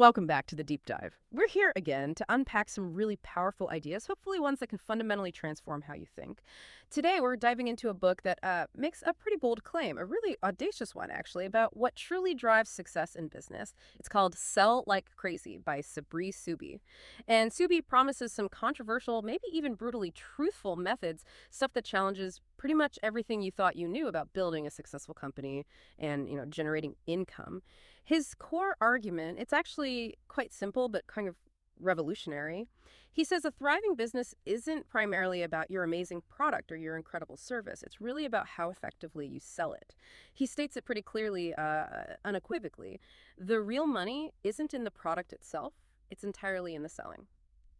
Welcome back to the deep dive. We're here again to unpack some really powerful ideas, hopefully ones that can fundamentally transform how you think. Today, we're diving into a book that makes a pretty bold claim, a really audacious one, actually, about what truly drives success in business. It's called Sell Like Crazy by Sabri Suby. And Suby promises some controversial, maybe even brutally truthful methods, stuff that challenges pretty much everything you thought you knew about building a successful company and, generating income. His core argument, it's actually quite simple but kind of revolutionary. He says a thriving business isn't primarily about your amazing product or your incredible service. It's really about how effectively you sell it. He states it pretty clearly, unequivocally. The real money isn't in the product itself. It's entirely in the selling.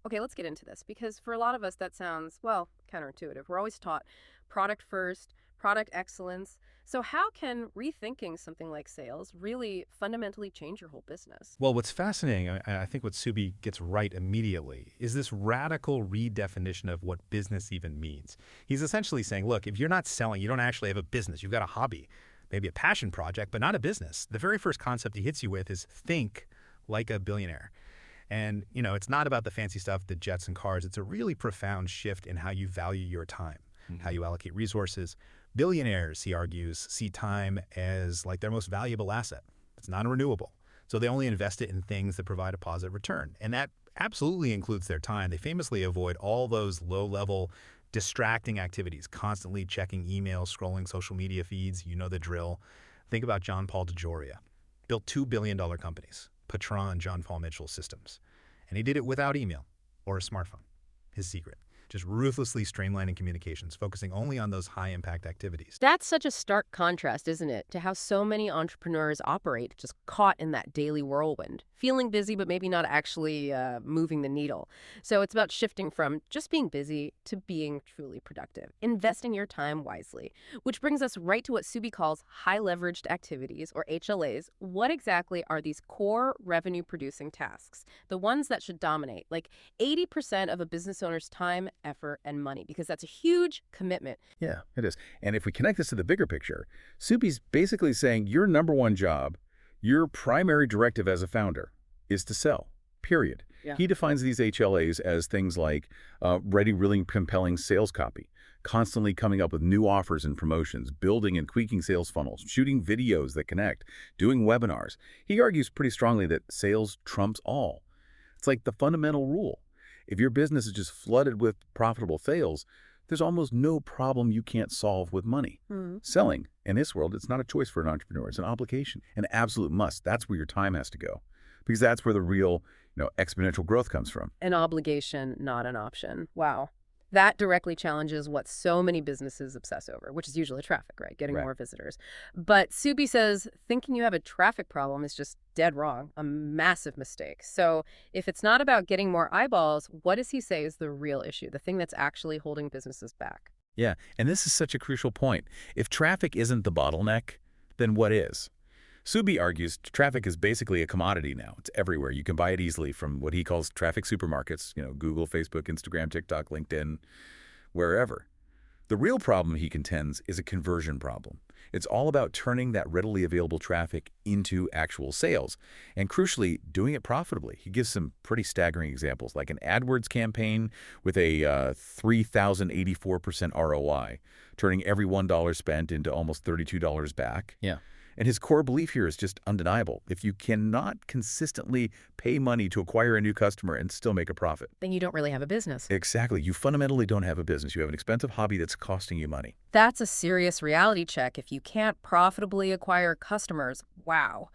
Okay, let's get into this because for a lot of us that sounds, well, counterintuitive. We're always taught product first, product excellence. So how can rethinking something like sales really fundamentally change your whole business? Well, what's fascinating, I think what Subi gets right immediately, is this radical redefinition of what business even means. He's essentially saying, look, if you're not selling, you don't actually have a business. You've got a hobby, maybe a passion project, but not a business. The very first concept he hits you with is think like a billionaire. And, it's not about the fancy stuff, the jets and cars. It's a really profound shift in how you value your time, how you allocate resources. Billionaires, he argues, see time as like their most valuable asset. It's non-renewable. So they only invest it in things that provide a positive return. And that absolutely includes their time. They famously avoid all those low-level, distracting activities, constantly checking emails, scrolling social media feeds. You know the drill. Think about John Paul DeJoria. Built $2 billion companies, Patron, John Paul Mitchell Systems. And he did it without email or a smartphone. His secret. Just ruthlessly streamlining communications, focusing only on those high-impact activities. That's such a stark contrast, isn't it, to how so many entrepreneurs operate, just caught in that daily whirlwind, feeling busy but maybe not actually moving the needle. So it's about shifting from just being busy to being truly productive, investing your time wisely, which brings us right to what Subi calls high-leveraged activities, or HLAs. What exactly are these core revenue-producing tasks, the ones that should dominate, like 80% of a business owner's time, effort, and money, because that's a huge commitment. Yeah, it is. And if we connect this to the bigger picture, Subi's basically saying your number one job, your primary directive as a founder, is to sell, period. Yeah. He defines these HLAs as things like writing really compelling sales copy, constantly coming up with new offers and promotions, building and tweaking sales funnels, shooting videos that connect, doing webinars. He argues pretty strongly that sales trumps all. It's like the fundamental rule. If your business is just flooded with profitable sales, there's almost no problem you can't solve with money. Selling, in this world, it's not a choice for an entrepreneur. It's an obligation, an absolute must. That's where your time has to go, because that's where the real, exponential growth comes from. An obligation, not an option. Wow. That directly challenges what so many businesses obsess over, which is usually traffic, right? Getting more visitors. But Subi says thinking you have a traffic problem is just dead wrong, a massive mistake. So if it's not about getting more eyeballs, what does he say is the real issue, the thing that's actually holding businesses back? Yeah, and this is such a crucial point. If traffic isn't the bottleneck, then what is? Subi argues traffic is basically a commodity now. It's everywhere. You can buy it easily from what he calls traffic supermarkets, Google, Facebook, Instagram, TikTok, LinkedIn, wherever. The real problem, he contends, is a conversion problem. It's all about turning that readily available traffic into actual sales, and crucially, doing it profitably. He gives some pretty staggering examples, like an AdWords campaign with a 3,084% ROI, turning every $1 spent into almost $32 back. Yeah. And his core belief here is just undeniable. If you cannot consistently pay money to acquire a new customer and still make a profit, Then you don't really have a business. exactly, you fundamentally don't have a business. You have an expensive hobby that's costing you money. That's a serious reality check. If you can't profitably acquire customers, wow.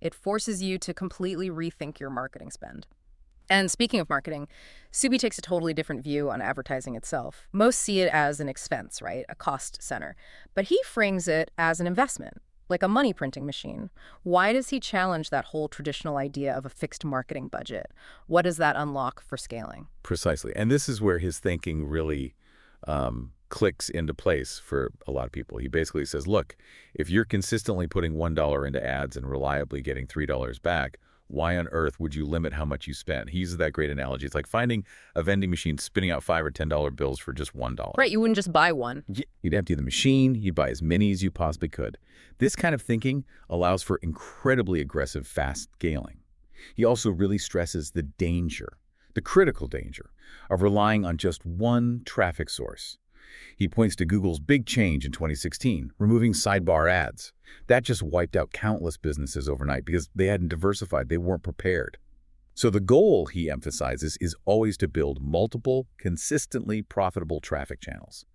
It forces you to completely rethink your marketing spend. And speaking of marketing, Subi takes a totally different view on advertising itself. Most see it as an expense, right? A cost center. But he frames it as an investment, like a money printing machine. Why does he challenge that whole traditional idea of a fixed marketing budget? What does that unlock for scaling? Precisely. And this is where his thinking really clicks into place for a lot of people. He basically says, look, if you're consistently putting $1 into ads and reliably getting $3 back, why on earth would you limit how much you spend? He uses that great analogy. It's like finding a vending machine spinning out $5 or $10 bills for just $1. Right, you wouldn't just buy one. You'd empty the machine, you'd buy as many as you possibly could. This kind of thinking allows for incredibly aggressive fast scaling. He also really stresses the danger, the critical danger, of relying on just one traffic source. He points to Google's big change in 2016, removing sidebar ads. That just wiped out countless businesses overnight because they hadn't diversified, they weren't prepared. So the goal, he emphasizes, is always to build multiple, consistently profitable traffic channels.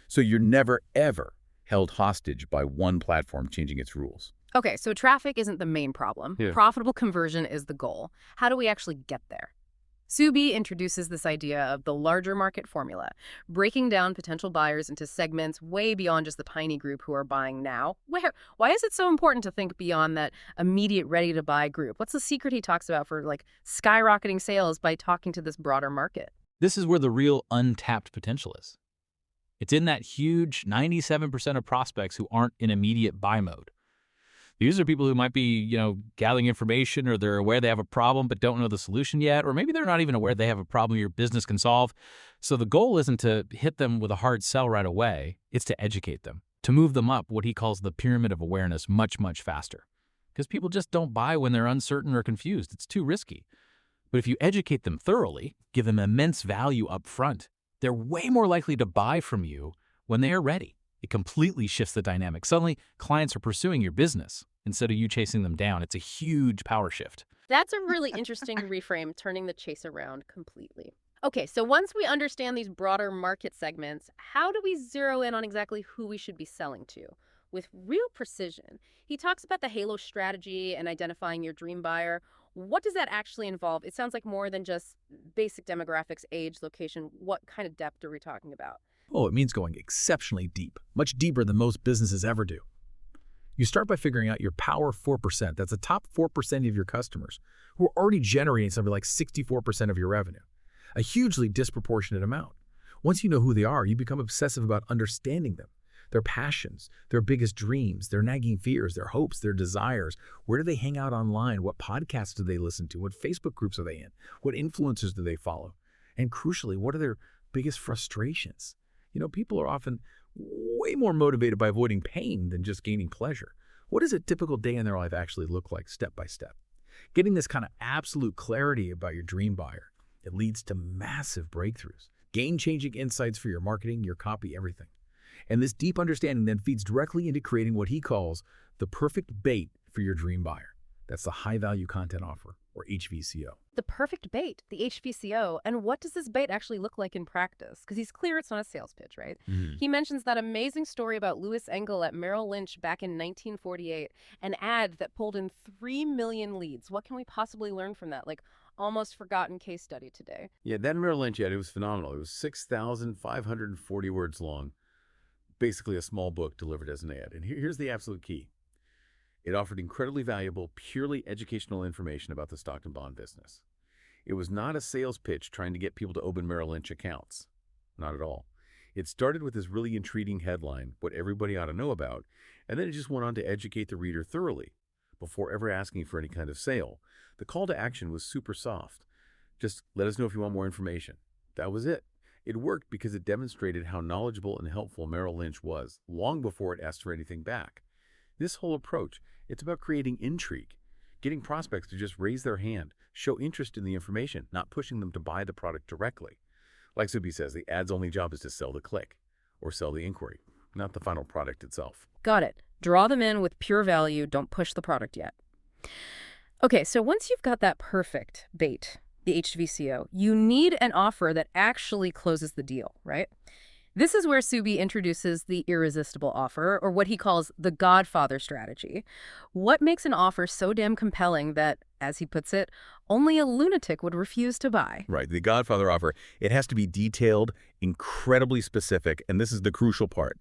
So you're never, ever held hostage by one platform changing its rules. Okay, so traffic isn't the main problem. Yeah. Profitable conversion is the goal. How do we actually get there? Suby introduces this idea of the larger market formula, breaking down potential buyers into segments way beyond just the tiny group who are buying now. Why is it so important to think beyond that immediate ready-to-buy group? What's the secret he talks about for, like, skyrocketing sales by talking to this broader market? This is where the real untapped potential is. It's in that huge 97% of prospects who aren't in immediate buy mode. These are people who might be, gathering information, or they're aware they have a problem but don't know the solution yet, or maybe they're not even aware they have a problem your business can solve. So the goal isn't to hit them with a hard sell right away. It's to educate them, to move them up what he calls the pyramid of awareness much, much faster. Because people just don't buy when they're uncertain or confused. It's too risky. But if you educate them thoroughly, give them immense value up front, they're way more likely to buy from you when they are ready. It completely shifts the dynamic. Suddenly, clients are pursuing your business instead of you chasing them down. It's a huge power shift. That's a really interesting reframe, turning the chase around completely. Okay, so once we understand these broader market segments, how do we zero in on exactly who we should be selling to with real precision? He talks about the halo strategy and identifying your dream buyer. What does that actually involve? It sounds like more than just basic demographics, age, location. What kind of depth are we talking about? Oh, it means going exceptionally deep, much deeper than most businesses ever do. You start by figuring out your power 4%. That's the top 4% of your customers who are already generating something like 64% of your revenue, a hugely disproportionate amount. Once you know who they are, you become obsessive about understanding them, their passions, their biggest dreams, their nagging fears, their hopes, their desires. Where do they hang out online? What podcasts do they listen to? What Facebook groups are they in? What influencers do they follow? And crucially, what are their biggest frustrations? People are often way more motivated by avoiding pain than just gaining pleasure. What does a typical day in their life actually look like step by step? Getting this kind of absolute clarity about your dream buyer, it leads to massive breakthroughs, game-changing insights for your marketing, your copy, everything. And this deep understanding then feeds directly into creating what he calls the perfect bait for your dream buyer. That's the high-value content offer, or HVCO. The perfect bait, the HVCO. And what does this bait actually look like in practice? Because he's clear it's not a sales pitch, right? He mentions that amazing story about Louis Engel at Merrill Lynch back in 1948, an ad that pulled in 3 million leads. What can we possibly learn from that? Like, almost forgotten case study today. Yeah, that Merrill Lynch ad, it was phenomenal. It was 6,540 words long, basically a small book delivered as an ad. And here's the absolute key. It offered incredibly valuable, purely educational information about the stock and bond business. It was not a sales pitch trying to get people to open Merrill Lynch accounts. Not at all. It started with this really intriguing headline, what everybody ought to know about, and then it just went on to educate the reader thoroughly before ever asking for any kind of sale. The call to action was super soft. Just let us know if you want more information. That was it. It worked because it demonstrated how knowledgeable and helpful Merrill Lynch was long before it asked for anything back. This whole approach, it's about creating intrigue, getting prospects to just raise their hand, show interest in the information, not pushing them to buy the product directly. Like Suby says, the ad's only job is to sell the click or sell the inquiry, not the final product itself. Got it. Draw them in with pure value. Don't push the product yet. Okay, so once you've got that perfect bait, the HVCO, you need an offer that actually closes the deal, right? This is where Suby introduces the irresistible offer, or what he calls the Godfather strategy. What makes an offer so damn compelling that, as he puts it, only a lunatic would refuse to buy? Right, the Godfather offer, it has to be detailed, incredibly specific, and this is the crucial part.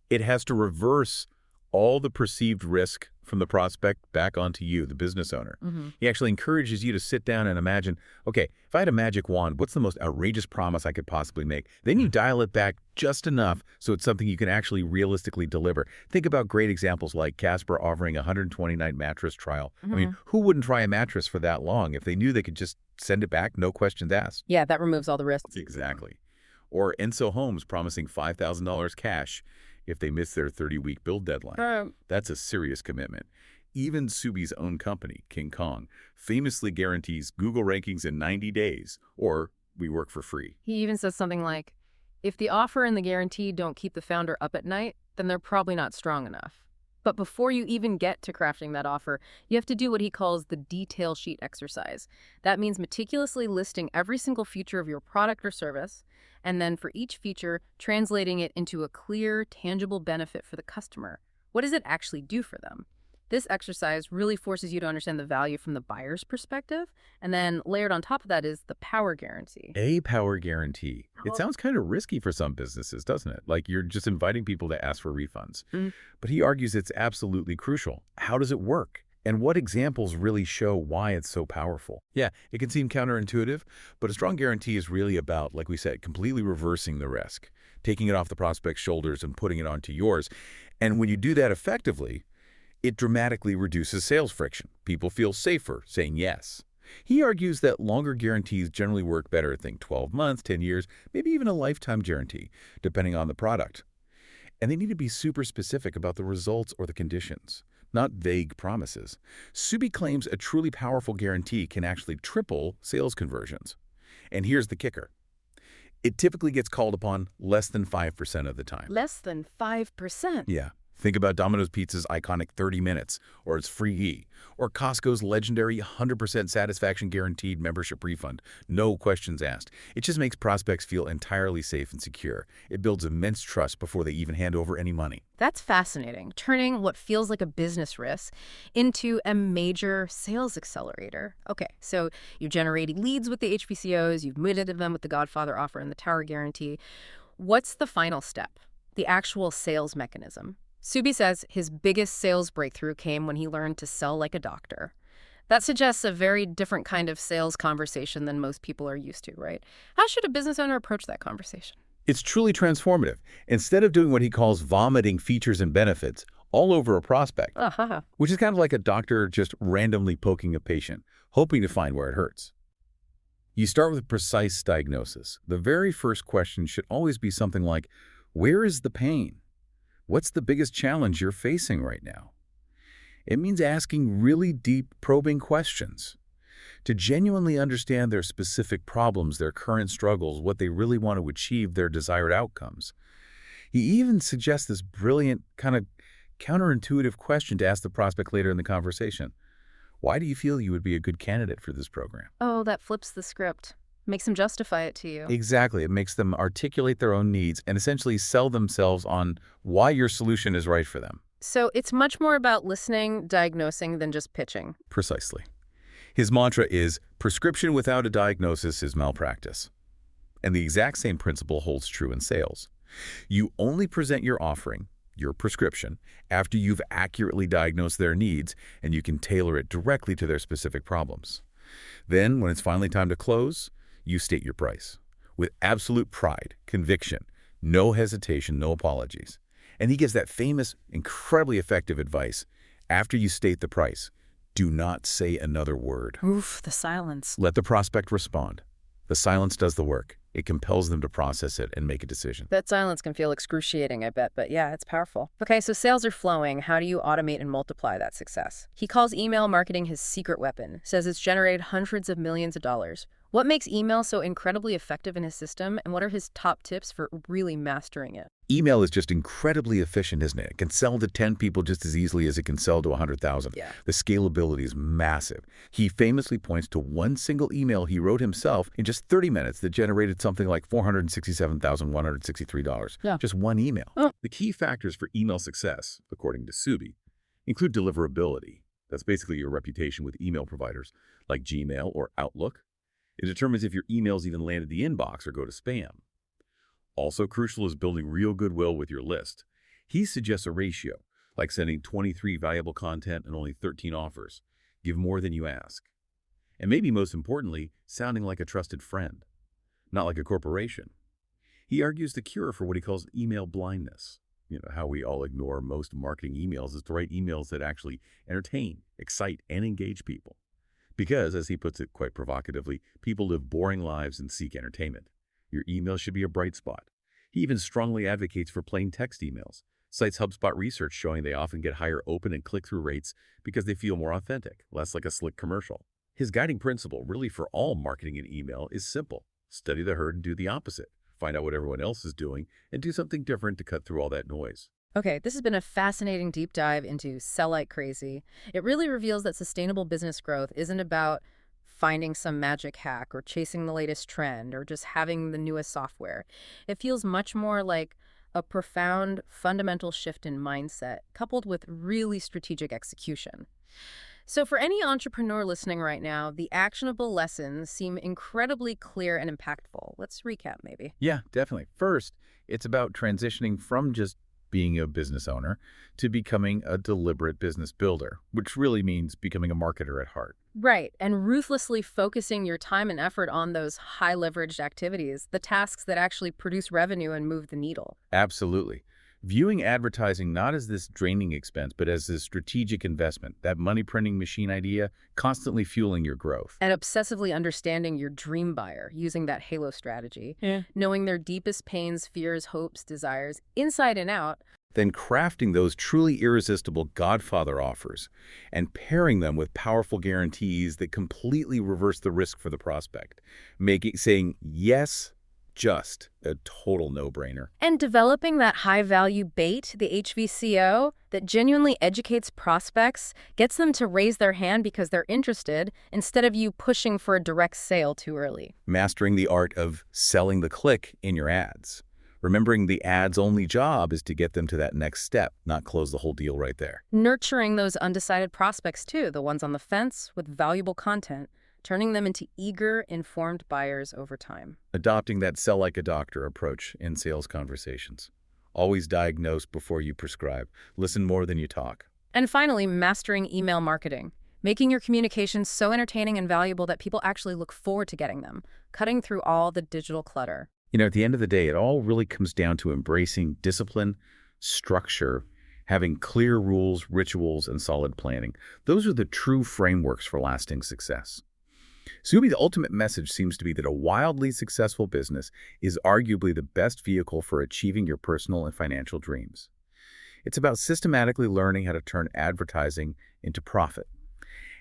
It has to reverse all the perceived risk from the prospect back onto you, the business owner. He actually encourages you to sit down and imagine, okay, if I had a magic wand, what's the most outrageous promise I could possibly make? Then you dial it back just enough so it's something you can actually realistically deliver. Think about great examples like Casper offering a 120-night mattress trial. I mean, who wouldn't try a mattress for that long if they knew they could just send it back, no questions asked? Yeah, that removes all the risks. Exactly. Or Enso Homes promising $5,000 cash if they miss their 30-week build deadline. That's a serious commitment. Even Suby's own company, King Kong, famously guarantees Google rankings in 90 days, or we work for free. He even says something like, if the offer and the guarantee don't keep the founder up at night, then they're probably not strong enough. But before you even get to crafting that offer, you have to do what he calls the detail sheet exercise. That means meticulously listing every single feature of your product or service, and then for each feature, translating it into a clear, tangible benefit for the customer. What does it actually do for them? This exercise really forces you to understand the value from the buyer's perspective, and then layered on top of that is the power guarantee. A power guarantee. It sounds kind of risky for some businesses, doesn't it? Like you're just inviting people to ask for refunds. But he argues it's absolutely crucial. How does it work? And what examples really show why it's so powerful? Yeah, it can seem counterintuitive, but a strong guarantee is really about, like we said, completely reversing the risk, taking it off the prospect's shoulders and putting it onto yours. And when you do that effectively, it dramatically reduces sales friction. People feel safer saying yes. He argues that longer guarantees generally work better, think 12 months, 10 years, maybe even a lifetime guarantee, depending on the product. And they need to be super specific about the results or the conditions, not vague promises. Suby claims a truly powerful guarantee can actually triple sales conversions. And here's the kicker. It typically gets called upon less than 5% of the time. Less than 5%. Yeah. Think about Domino's Pizza's iconic 30 minutes, or its free E, or Costco's legendary 100% satisfaction guaranteed membership refund. No questions asked. It just makes prospects feel entirely safe and secure. It builds immense trust before they even hand over any money. That's fascinating, turning what feels like a business risk into a major sales accelerator. Okay, so you've generated leads with the HBCOs, you've mitigated them with the Godfather offer and the Tower guarantee. What's the final step? The actual sales mechanism. Suby says his biggest sales breakthrough came when he learned to sell like a doctor. That suggests a very different kind of sales conversation than most people are used to, right? How should a business owner approach that conversation? It's truly transformative. Instead of doing what he calls vomiting features and benefits all over a prospect, which is kind of like a doctor just randomly poking a patient, hoping to find where it hurts. You start with a precise diagnosis. The very first question should always be something like, where is the pain? What's the biggest challenge you're facing right now? It means asking really deep, probing questions to genuinely understand their specific problems, their current struggles, what they really want to achieve, their desired outcomes. He even suggests this brilliant, kind of counterintuitive question to ask the prospect later in the conversation. Why do you feel you would be a good candidate for this program? Oh, that flips the script. Makes them justify it to you. Exactly. It makes them articulate their own needs and essentially sell themselves on why your solution is right for them. So it's much more about listening, diagnosing, than just pitching. Precisely. His mantra is, prescription without a diagnosis is malpractice. And the exact same principle holds true in sales. You only present your offering, your prescription, after you've accurately diagnosed their needs and you can tailor it directly to their specific problems. Then, when it's finally time to close, you state your price with absolute pride, conviction, no hesitation, no apologies. And he gives that famous, incredibly effective advice. After you state the price, do not say another word. Oof, the silence. Let the prospect respond. The silence does the work. It compels them to process it and make a decision. That silence can feel excruciating, I bet, but yeah, it's powerful. Okay, so sales are flowing. How do you automate and multiply that success? He calls email marketing his secret weapon, says it's generated hundreds of millions of dollars. What makes email so incredibly effective in his system, and what are his top tips for really mastering it? Email is just incredibly efficient, isn't it? It can sell to 10 people just as easily as it can sell to 100,000. Yeah. The scalability is massive. He famously points to one single email he wrote himself in just 30 minutes that generated something like $467,163. Yeah. Just one email. Oh. The key factors for email success, according to Suby, include deliverability. That's basically your reputation with email providers like Gmail or Outlook. It determines if your emails even land in the inbox or go to spam. Also crucial is building real goodwill with your list. He suggests a ratio, like sending 23 valuable content and only 13 offers. Give more than you ask. And maybe most importantly, sounding like a trusted friend, not like a corporation. He argues the cure for what he calls email blindness. You know, how we all ignore most marketing emails is to write emails that actually entertain, excite, and engage people. Because, as he puts it quite provocatively, people live boring lives and seek entertainment. Your email should be a bright spot. He even strongly advocates for plain text emails, Cites HubSpot research showing they often get higher open and click-through rates because they feel more authentic, less like a slick commercial. His guiding principle, really for all marketing and email, is simple. Study the herd and do the opposite. Find out what everyone else is doing and do something different to cut through all that noise. Okay, this has been a fascinating deep dive into sell like crazy. It really reveals that sustainable business growth isn't about finding some magic hack or chasing the latest trend or just having the newest software. It feels much more like a profound, fundamental shift in mindset coupled with really strategic execution. So for any entrepreneur listening right now, the actionable lessons seem incredibly clear and impactful. Let's recap maybe. Yeah, definitely. First, it's about transitioning from just being a business owner to becoming a deliberate business builder, which really means becoming a marketer at heart. Right, and ruthlessly focusing your time and effort on those high-leveraged activities, the tasks that actually produce revenue and move the needle. Absolutely. Viewing advertising not as this draining expense, but as a strategic investment, that money printing machine idea constantly fueling your growth. And obsessively understanding your dream buyer, using that halo strategy, knowing their deepest pains, fears, hopes, desires, inside and out. Then crafting those truly irresistible Godfather offers and pairing them with powerful guarantees that completely reverse the risk for the prospect, saying yes, just a total no-brainer. And developing that high-value bait, the HVCO, that genuinely educates prospects, gets them to raise their hand because they're interested, instead of you pushing for a direct sale too early. Mastering the art of selling the click in your ads. Remembering the ad's only job is to get them to that next step, not close the whole deal right there. Nurturing those undecided prospects too, the ones on the fence with valuable content, turning them into eager, informed buyers over time. Adopting that sell like a doctor approach in sales conversations. Always diagnose before you prescribe. Listen more than you talk. And finally, mastering email marketing. Making your communications so entertaining and valuable that people actually look forward to getting them. Cutting through all the digital clutter. At the end of the day, it all really comes down to embracing discipline, structure, having clear rules, rituals, and solid planning. Those are the true frameworks for lasting success. Suby, the ultimate message seems to be that a wildly successful business is arguably the best vehicle for achieving your personal and financial dreams. It's about systematically learning how to turn advertising into profit.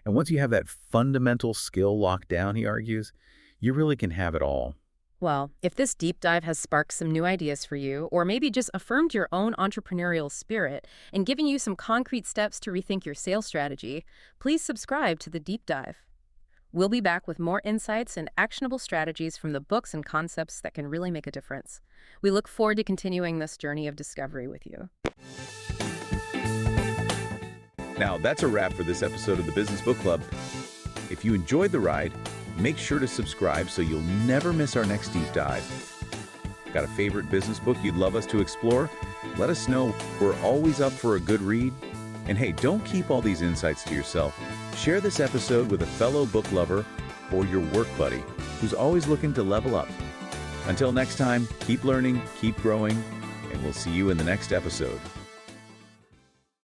And once you have that fundamental skill locked down, he argues, you really can have it all. Well, if this deep dive has sparked some new ideas for you, or maybe just affirmed your own entrepreneurial spirit and given you some concrete steps to rethink your sales strategy, please subscribe to the deep dive. We'll be back with more insights and actionable strategies from the books and concepts that can really make a difference. We look forward to continuing this journey of discovery with you. Now, that's a wrap for this episode of the Business Book Club. If you enjoyed the ride, make sure to subscribe so you'll never miss our next deep dive. Got a favorite business book you'd love us to explore? Let us know. We're always up for a good read. And hey, don't keep all these insights to yourself. Share this episode with a fellow book lover or your work buddy who's always looking to level up. Until next time, keep learning, keep growing, and we'll see you in the next episode.